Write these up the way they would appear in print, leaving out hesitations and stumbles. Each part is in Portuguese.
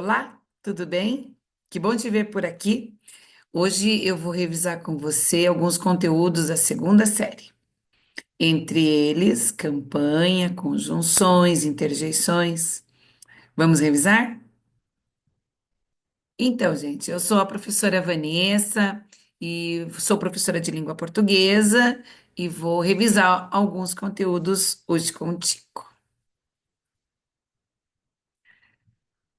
Olá, tudo bem? Que bom te ver por aqui. Hoje eu vou revisar com você alguns conteúdos da segunda série. Entre eles, campanha, conjunções, interjeições. Vamos revisar? Então, gente, eu sou a professora Vanessa e sou professora de língua portuguesa e vou revisar alguns conteúdos hoje contigo.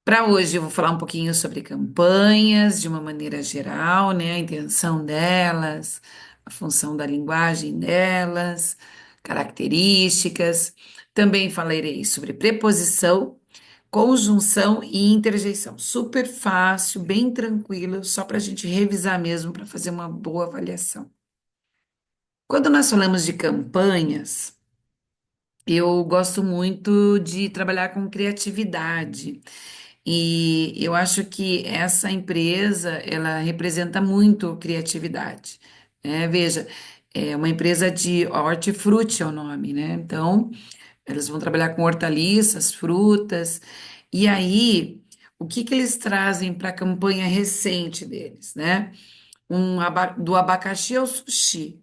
Para hoje, eu vou falar um pouquinho sobre campanhas, de uma maneira geral, né? A intenção delas, a função da linguagem delas, características. Também falarei sobre preposição, conjunção e interjeição. Super fácil, bem tranquilo, só para a gente revisar mesmo, para fazer uma boa avaliação. Quando nós falamos de campanhas, eu gosto muito de trabalhar com criatividade. E eu acho que essa empresa, ela representa muito criatividade, né? Veja, é uma empresa de hortifruti é o nome, né? Então, eles vão trabalhar com hortaliças, frutas. E aí, o que que eles trazem para a campanha recente deles, né? Do abacaxi ao sushi.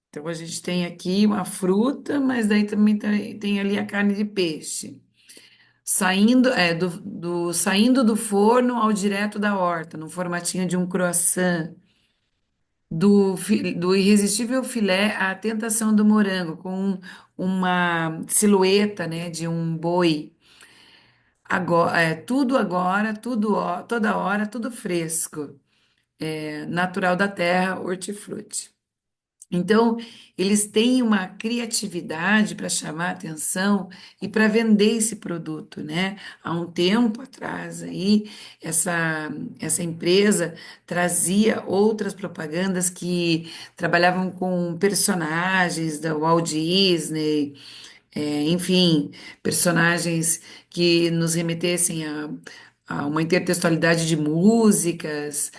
Então, a gente tem aqui uma fruta, mas daí também tem ali a carne de peixe. Saindo do forno ao direto da horta, no formatinho de um croissant, do irresistível filé à tentação do morango, com uma silhueta, né, de um boi. Agora, tudo agora, toda hora, tudo fresco, natural da terra, hortifruti. Então, eles têm uma criatividade para chamar atenção e para vender esse produto, né? Há um tempo atrás aí, essa empresa trazia outras propagandas que trabalhavam com personagens da Walt Disney, enfim, personagens que nos remetessem a uma intertextualidade de músicas.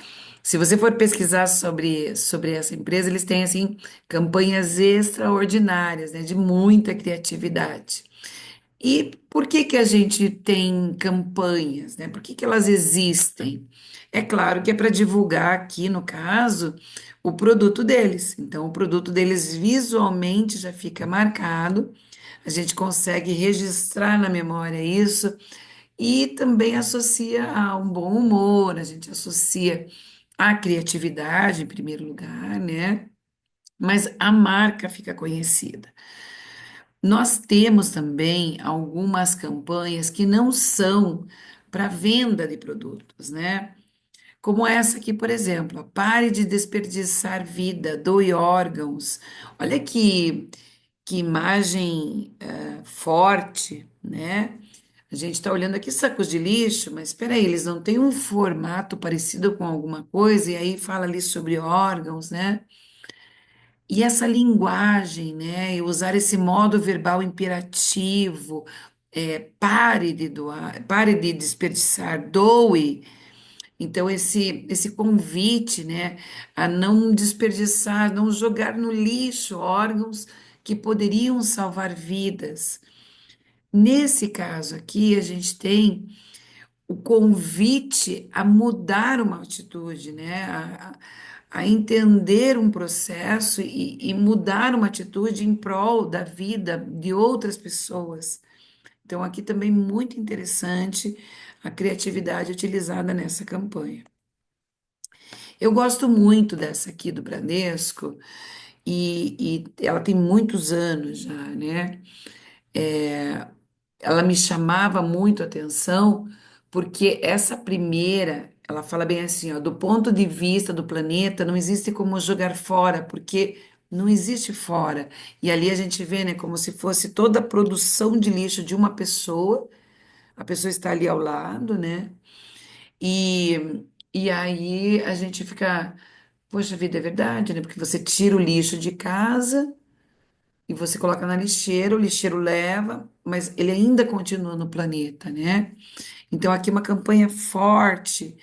Se você for pesquisar sobre essa empresa, eles têm assim campanhas extraordinárias, né, de muita criatividade. E por que que a gente tem campanhas, né? Por que que elas existem? É claro que é para divulgar aqui, no caso, o produto deles. Então, o produto deles visualmente já fica marcado, a gente consegue registrar na memória isso e também associa a um bom humor, a gente associa à criatividade, em primeiro lugar, né? Mas a marca fica conhecida. Nós temos também algumas campanhas que não são para venda de produtos, né? Como essa aqui, por exemplo, pare de desperdiçar vida, doe órgãos. Olha que imagem forte, né? A gente está olhando aqui sacos de lixo, mas espera aí, eles não têm um formato parecido com alguma coisa, e aí fala ali sobre órgãos, né? E essa linguagem, né? E usar esse modo verbal imperativo, pare de doar, pare de desperdiçar, doe. Então, esse convite, né, a não desperdiçar, não jogar no lixo órgãos que poderiam salvar vidas. Nesse caso aqui, a gente tem o convite a mudar uma atitude, né? A entender um processo e mudar uma atitude em prol da vida de outras pessoas. Então, aqui também muito interessante a criatividade utilizada nessa campanha. Eu gosto muito dessa aqui do Bradesco e ela tem muitos anos já, né? Ela me chamava muito a atenção porque essa primeira, ela fala bem assim, ó, do ponto de vista do planeta, não existe como jogar fora, porque não existe fora. E ali a gente vê, né, como se fosse toda a produção de lixo de uma pessoa, a pessoa está ali ao lado, né? E aí a gente fica, poxa vida, é verdade, né? Porque você tira o lixo de casa e você coloca na lixeira, o lixeiro leva, mas ele ainda continua no planeta, né? Então, aqui uma campanha forte,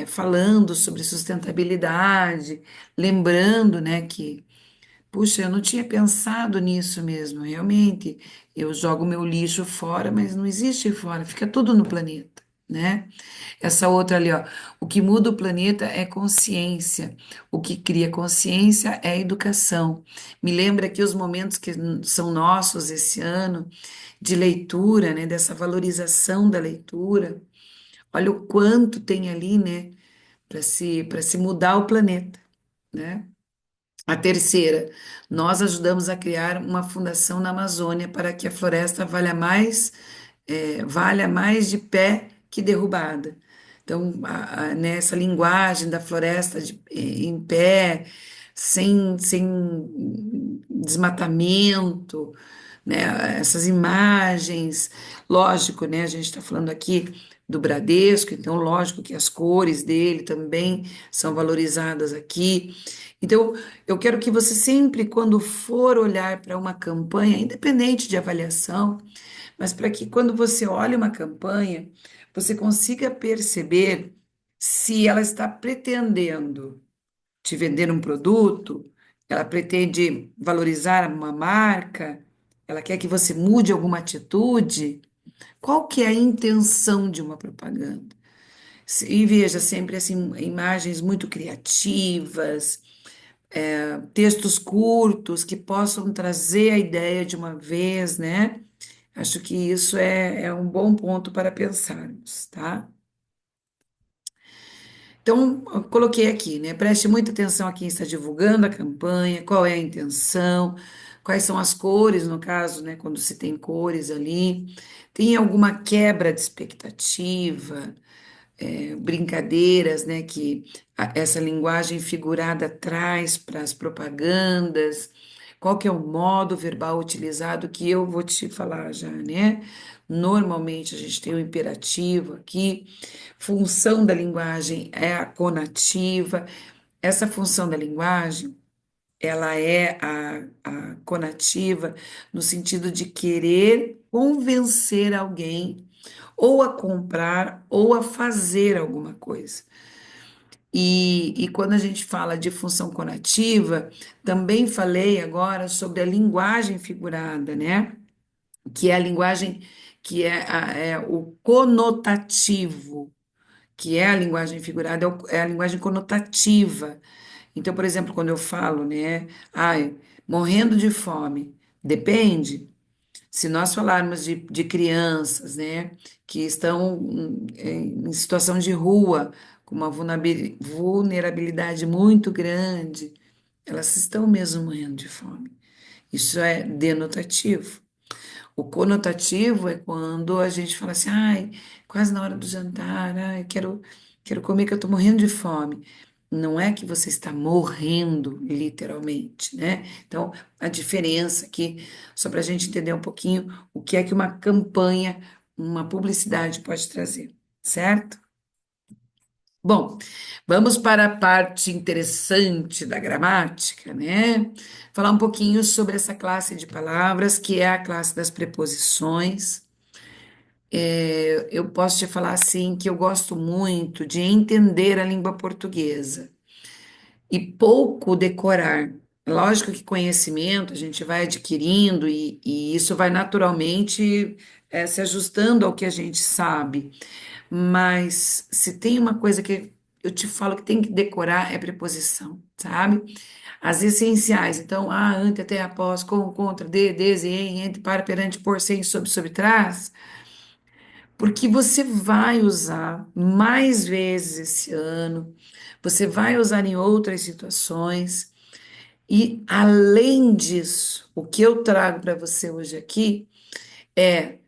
falando sobre sustentabilidade, lembrando, né, que, puxa, eu não tinha pensado nisso mesmo, realmente, eu jogo meu lixo fora, mas não existe fora, fica tudo no planeta. né? Essa outra ali, ó. O que muda o planeta é consciência. O que cria consciência é educação. Me lembra aqui os momentos que são nossos esse ano de leitura, né? Dessa valorização da leitura. Olha o quanto tem ali, né? Para se mudar o planeta, né? A terceira, nós ajudamos a criar uma fundação na Amazônia para que a floresta valha mais de pé que derrubada. Então, nessa linguagem da floresta em pé, sem desmatamento, né? Essas imagens, lógico, né? A gente está falando aqui do Bradesco, então, lógico que as cores dele também são valorizadas aqui. Então, eu quero que você sempre, quando for olhar para uma campanha, independente de avaliação, mas para que quando você olha uma campanha, você consiga perceber se ela está pretendendo te vender um produto, ela pretende valorizar uma marca, ela quer que você mude alguma atitude. Qual que é a intenção de uma propaganda? E veja sempre assim, imagens muito criativas, textos curtos que possam trazer a ideia de uma vez, né? Acho que isso é um bom ponto para pensarmos, tá? Então, eu coloquei aqui, né? Preste muita atenção a quem está divulgando a campanha, qual é a intenção, quais são as cores, no caso, né? Quando se tem cores ali. Tem alguma quebra de expectativa, brincadeiras, né, que essa linguagem figurada traz para as propagandas, qual que é o modo verbal utilizado, que eu vou te falar já, né? Normalmente a gente tem o imperativo aqui, função da linguagem é a conativa, essa função da linguagem, ela é a conativa no sentido de querer convencer alguém ou a comprar ou a fazer alguma coisa. E quando a gente fala de função conativa, também falei agora sobre a linguagem figurada, né? Que é a linguagem que é o conotativo, que é a linguagem figurada, é a linguagem conotativa. Então, por exemplo, quando eu falo, né? Ai, morrendo de fome, depende. Se nós falarmos de crianças, né, que estão em situação de rua, com uma vulnerabilidade muito grande, elas estão mesmo morrendo de fome. Isso é denotativo. O conotativo é quando a gente fala assim, ai, quase na hora do jantar, ai, quero comer que eu estou morrendo de fome. Não é que você está morrendo, literalmente, né? Então, a diferença aqui, só para a gente entender um pouquinho o que é que uma campanha, uma publicidade pode trazer, certo? Bom, vamos para a parte interessante da gramática, né? Falar um pouquinho sobre essa classe de palavras, que é a classe das preposições. Eu posso te falar assim que eu gosto muito de entender a língua portuguesa e pouco decorar. Lógico que conhecimento a gente vai adquirindo e isso vai naturalmente se ajustando ao que a gente sabe. Mas se tem uma coisa que eu te falo que tem que decorar é preposição, sabe? As essenciais, então, ante, até, após, com, contra, de, desde, em, entre, para, perante, por, sem, sob, trás, porque você vai usar mais vezes esse ano, você vai usar em outras situações, e além disso, o que eu trago para você hoje aqui é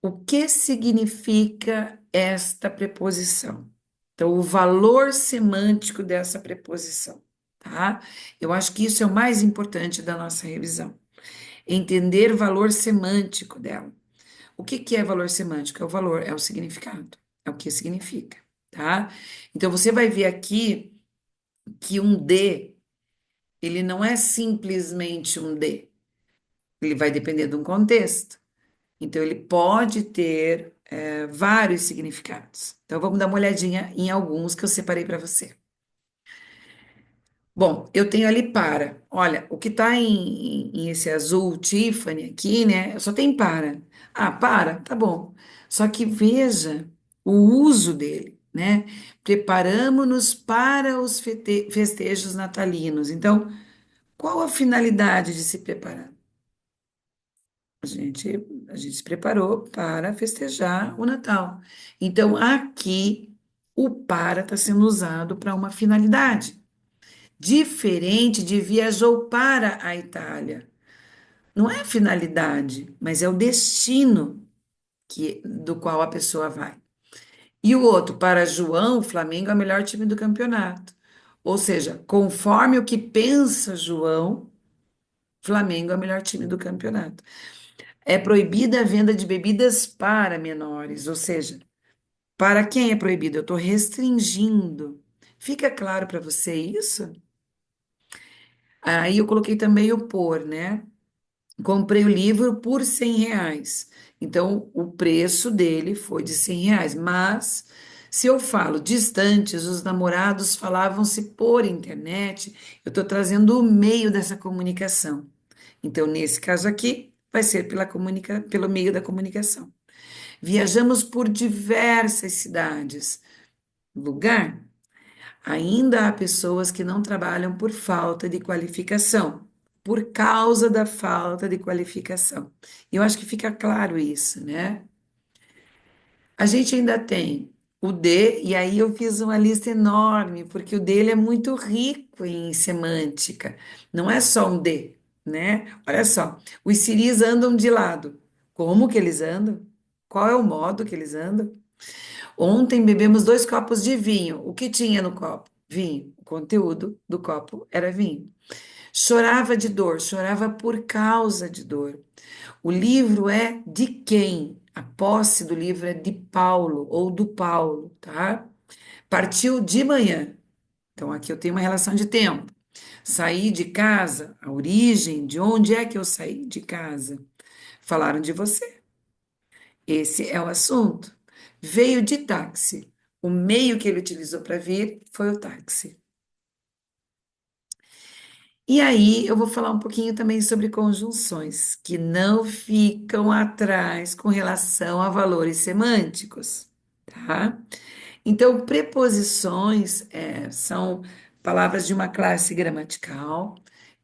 o que significa esta preposição. Então, o valor semântico dessa preposição, tá? Eu acho que isso é o mais importante da nossa revisão. Entender o valor semântico dela. O que que é valor semântico? É o valor, é o significado, é o que significa, tá? Então, você vai ver aqui que um D, ele não é simplesmente um D, ele vai depender de um contexto. Então, ele pode ter vários significados. Então, vamos dar uma olhadinha em alguns que eu separei para você. Bom, eu tenho ali para. Olha, o que está em esse azul Tiffany aqui, né? Só tem para. Ah, para, tá bom. Só que veja. o uso dele, né? Preparamos-nos para os festejos natalinos. Então, qual a finalidade de se preparar? A gente, a gente se preparou para festejar o Natal. Então, aqui, o para está sendo usado para uma finalidade, diferente de viajou para a Itália. Não é a finalidade, mas é o destino do qual a pessoa vai. E o outro, para João, o Flamengo é o melhor time do campeonato. Ou seja, conforme o que pensa João, Flamengo é o melhor time do campeonato. É proibida a venda de bebidas para menores, ou seja, para quem é proibido? Eu estou restringindo. Fica claro para você isso? Aí eu coloquei também o por, né? Comprei o livro por R$ 100. Então, o preço dele foi de R$ 100. Mas, se eu falo distantes, os namorados falavam-se por internet, eu estou trazendo o meio dessa comunicação. Então, nesse caso aqui, vai ser pelo meio da comunicação. Viajamos por diversas cidades. Lugar? Ainda há pessoas que não trabalham por falta de qualificação, por causa da falta de qualificação. Eu acho que fica claro isso, né? A gente ainda tem o D, e aí eu fiz uma lista enorme, porque o dele é muito rico em semântica. Não é só um D, né? Olha só, os siris andam de lado. Como que eles andam? Qual é o modo que eles andam? Ontem bebemos 2 copos de vinho. O que tinha no copo? Vinho. O conteúdo do copo era vinho. Chorava de dor, chorava por causa de dor. O livro é de quem? A posse do livro é de Paulo ou do Paulo, tá? Partiu de manhã. Então aqui eu tenho uma relação de tempo. Saí de casa, a origem, de onde é que eu saí de casa? Falaram de você. Esse é o assunto. Veio de táxi. O meio que ele utilizou para vir foi o táxi. E aí eu vou falar um pouquinho também sobre conjunções, que não ficam atrás com relação a valores semânticos, tá? Então, preposições são palavras de uma classe gramatical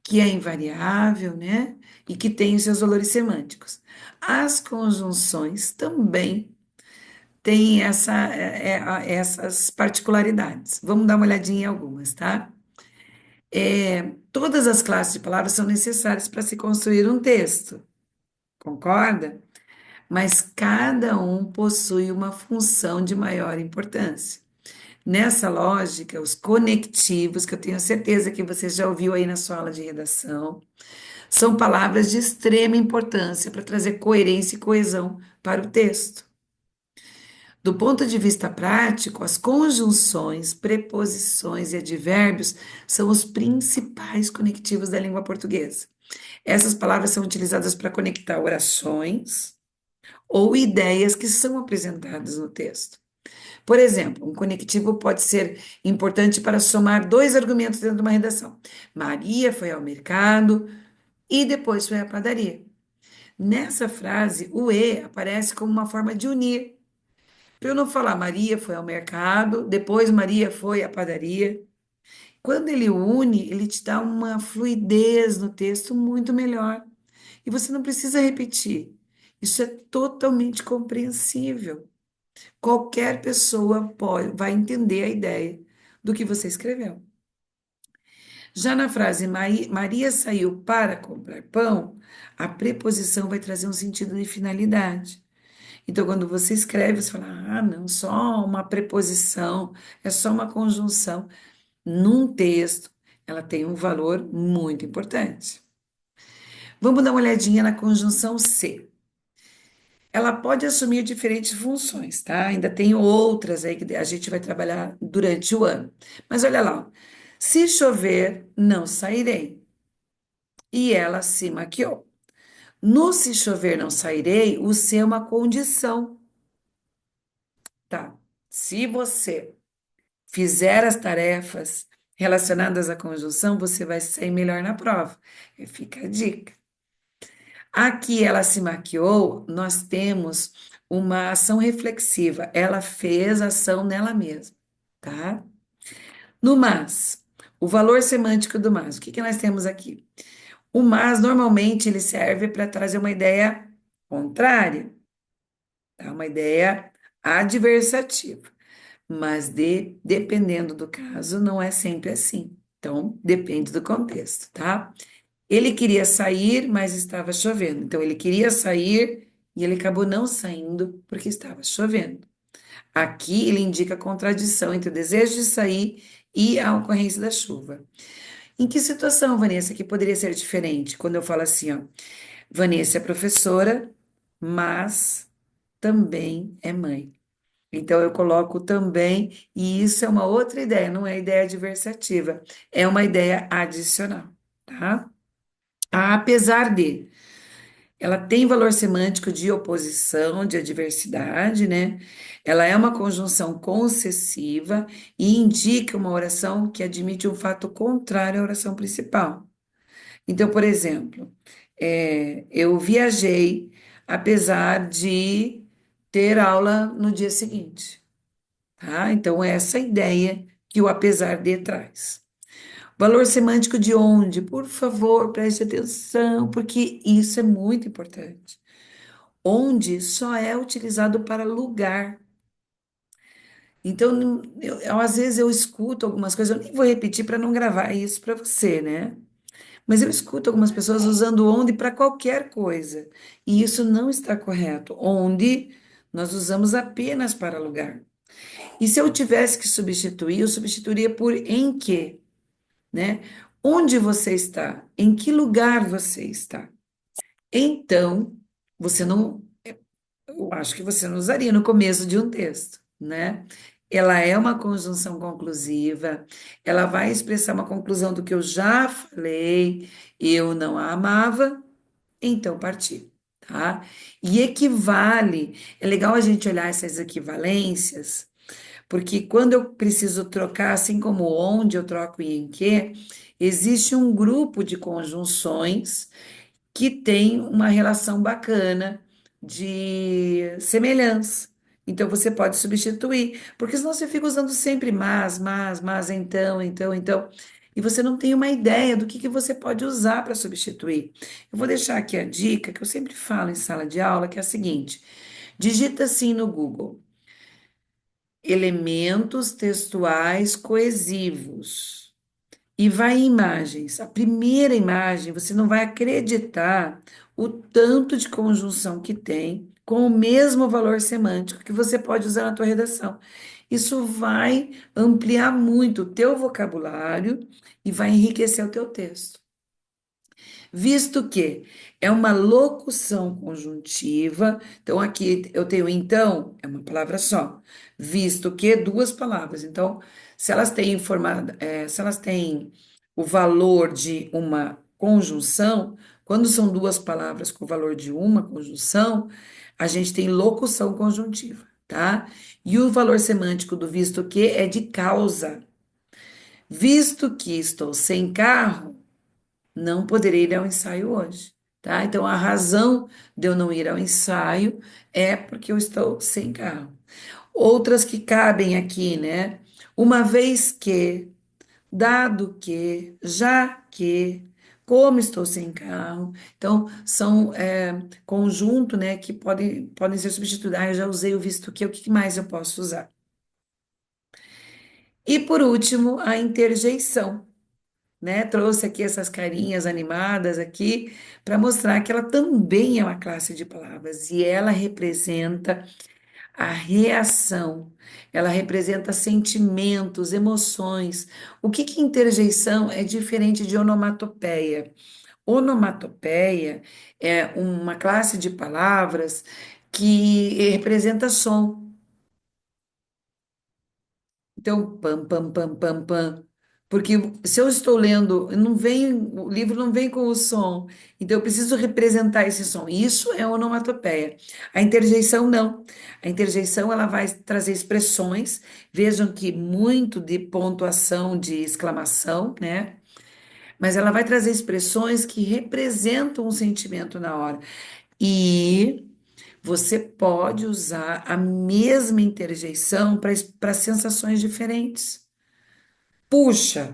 que é invariável, né? E que tem os seus valores semânticos. As conjunções também têm essas particularidades. Vamos dar uma olhadinha em algumas, tá? Todas as classes de palavras são necessárias para se construir um texto, concorda? Mas cada um possui uma função de maior importância. Nessa lógica, os conectivos, que eu tenho certeza que você já ouviu aí na sua aula de redação, são palavras de extrema importância para trazer coerência e coesão para o texto. Do ponto de vista prático, as conjunções, preposições e advérbios são os principais conectivos da língua portuguesa. Essas palavras são utilizadas para conectar orações ou ideias que são apresentadas no texto. Por exemplo, um conectivo pode ser importante para somar dois argumentos dentro de uma redação. Maria foi ao mercado e depois foi à padaria. Nessa frase, o e aparece como uma forma de unir. Para eu não falar Maria foi ao mercado, depois Maria foi à padaria. Quando ele une, ele te dá uma fluidez no texto muito melhor. E você não precisa repetir. Isso é totalmente compreensível. Qualquer pessoa vai entender a ideia do que você escreveu. Já na frase Maria saiu para comprar pão, a preposição vai trazer um sentido de finalidade. Então, quando você escreve, você fala: ah, não, só uma preposição, é só uma conjunção. Num texto, ela tem um valor muito importante. Vamos dar uma olhadinha na conjunção se. Ela pode assumir diferentes funções, tá? Ainda tem outras aí que a gente vai trabalhar durante o ano. Mas olha lá, ó. Se chover, não sairei. E ela se maquiou. No se chover, não sairei, o se é uma condição, tá? Se você fizer as tarefas relacionadas à conjunção, você vai sair melhor na prova. Fica a dica. Aqui ela se maquiou, nós temos uma ação reflexiva. Ela fez ação nela mesma, tá? No mas, o valor semântico do mas. O que que nós temos aqui? O mas, normalmente, ele serve para trazer uma ideia contrária, tá? Uma ideia adversativa. Mas dependendo do caso, não é sempre assim. Então, depende do contexto, tá? Ele queria sair, mas estava chovendo. Então, ele queria sair e ele acabou não saindo porque estava chovendo. Aqui ele indica a contradição entre o desejo de sair e a ocorrência da chuva. Em que situação, Vanessa, que poderia ser diferente? Quando eu falo assim, ó, Vanessa é professora, mas também é mãe. Então eu coloco também, e isso é uma outra ideia, não é ideia adversativa, é uma ideia adicional, tá? Apesar de, ela tem valor semântico de oposição, de adversidade, né? Ela é uma conjunção concessiva e indica uma oração que admite um fato contrário à oração principal. Então, por exemplo, eu viajei apesar de ter aula no dia seguinte, tá? Então, é essa ideia que o apesar de traz. Valor semântico de onde? Por favor, preste atenção, porque isso é muito importante. Onde só é utilizado para lugar. Então, às vezes eu escuto algumas coisas, eu nem vou repetir para não gravar isso para você, né? Mas eu escuto algumas pessoas usando onde para qualquer coisa, e isso não está correto. Onde nós usamos apenas para lugar. E se eu tivesse que substituir, eu substituiria por em que, né? Onde você está? Em que lugar você está? Então, você não, eu acho que você não usaria no começo de um texto, né? Ela é uma conjunção conclusiva, ela vai expressar uma conclusão do que eu já falei, eu não a amava, então parti, tá? E equivale, é legal a gente olhar essas equivalências, porque quando eu preciso trocar, assim como onde eu troco e em que, existe um grupo de conjunções que tem uma relação bacana de semelhança. Então você pode substituir, porque senão você fica usando sempre mas, então, e você não tem uma ideia do que você pode usar para substituir. Eu vou deixar aqui a dica que eu sempre falo em sala de aula, que é a seguinte: digita assim no Google elementos textuais coesivos. E vai em imagens. A primeira imagem, você não vai acreditar o tanto de conjunção que tem com o mesmo valor semântico que você pode usar na tua redação. Isso vai ampliar muito o teu vocabulário e vai enriquecer o teu texto. Visto que é uma locução conjuntiva, então aqui eu tenho então, é uma palavra só. Visto que, duas palavras. Então, se elas têm se elas têm o valor de uma conjunção, quando são duas palavras com o valor de uma conjunção, a gente tem locução conjuntiva, tá? E o valor semântico do visto que é de causa. Visto que estou sem carro, não poderei ir ao ensaio hoje, tá? Então, a razão de eu não ir ao ensaio é porque eu estou sem carro. Outras que cabem aqui, né? Uma vez que, dado que, já que, como estou sem carro. Então, são conjunto, né, que podem ser substituídos. Ah, eu já usei o visto que, o que mais eu posso usar? E por último, a interjeição, né? Trouxe aqui essas carinhas animadas aqui para mostrar que ela também é uma classe de palavras e ela representa a reação, ela representa sentimentos, emoções. O que que interjeição é diferente de onomatopeia? Onomatopeia é uma classe de palavras que representa som. Então, pam, pam, pam, pam, pam. Porque se eu estou lendo, não vem, o livro não vem com o som, então eu preciso representar esse som. Isso é onomatopeia. A interjeição não. A interjeição ela vai trazer expressões. Vejam que muito de pontuação de exclamação, né? Mas ela vai trazer expressões que representam um sentimento na hora. E Você pode usar a mesma interjeição para sensações diferentes. Puxa,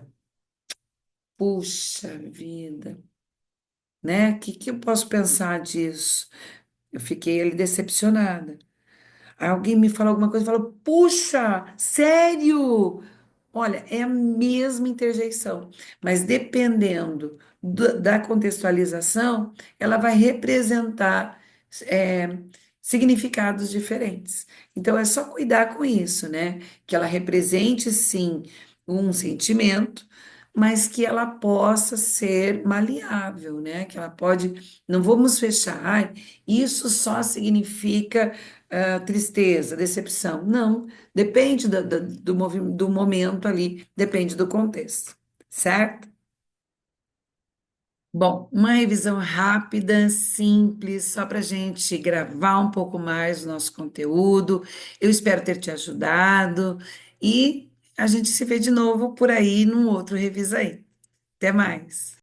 puxa vida, né? O que eu posso pensar disso? Eu fiquei ali decepcionada. Aí alguém me falou alguma coisa e falou: Puxa, sério? Olha, é a mesma interjeição, mas dependendo da contextualização, ela vai representar é, significados diferentes. Então, é só cuidar com isso, né? Que ela represente, sim, um sentimento, mas que ela possa ser maleável, né? Que ela pode. Não vamos fechar, ai, isso só significa tristeza, decepção. Não. Depende do momento ali, depende do contexto, certo? Bom, uma revisão rápida, simples, só para a gente gravar um pouco mais o nosso conteúdo. Eu espero ter te ajudado e a gente se vê de novo por aí num outro Revisa aí. Até mais.